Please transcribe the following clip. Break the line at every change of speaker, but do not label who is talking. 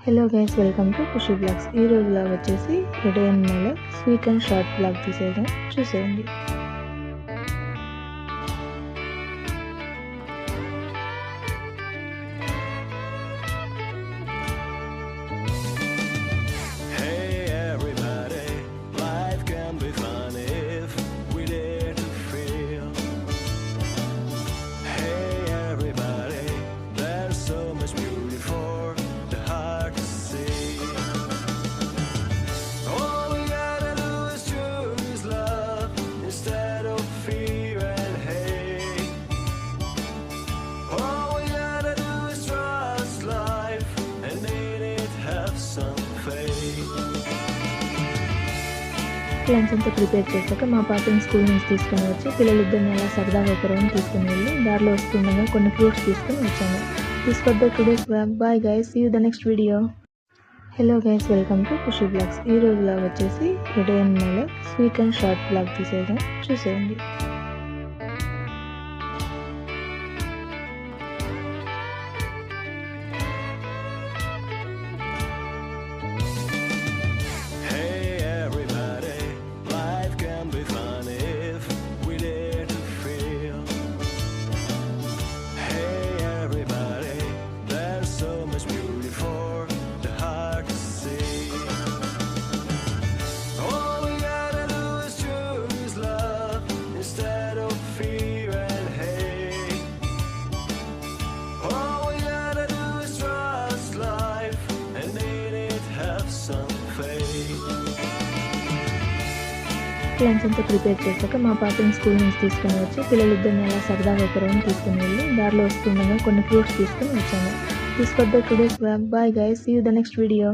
Hello guys, welcome to Khushi blogs. ఈ రోజు blog వచ్చేసి day and my sweet and short blog తీసేద్దాం, చూసేయండి. లంచ్ అంతా ప్రిపేర్ చేశాక మా పాపని స్కూల్ నుంచి తీసుకుని వచ్చి పిల్లలిద్దరిని అలా సరదాగా ఒక రౌండ్ తీసుకుని వెళ్ళి దారిలో వస్తుండగా కొన్ని ఫ్రూట్స్ తీసుకుని వచ్చాము. తీసుకొద్దా today's blog. Bye guys, see you the next video. Hello guys, welcome to Khushi blogs. ఈ రోజు బ్లాగ్ వచ్చేసి day and my sweet and short blog తీసేద్దాం, చూసేయండి. లంచ్ అంతా ప్రిపేర్ చేశాక మా పాపని స్కూల్ నుంచి తీసుకుని వచ్చి పిల్లలిద్దరిని అలా సరదాగా ఒక రౌండ్ తీసుకుని వెళ్ళి దారిలో వస్తుండగా కొన్ని ఫ్రూట్స్ తీసుకుని వచ్చాము. తీసుకొద్దా today's blog. Bye guys, see you the next video.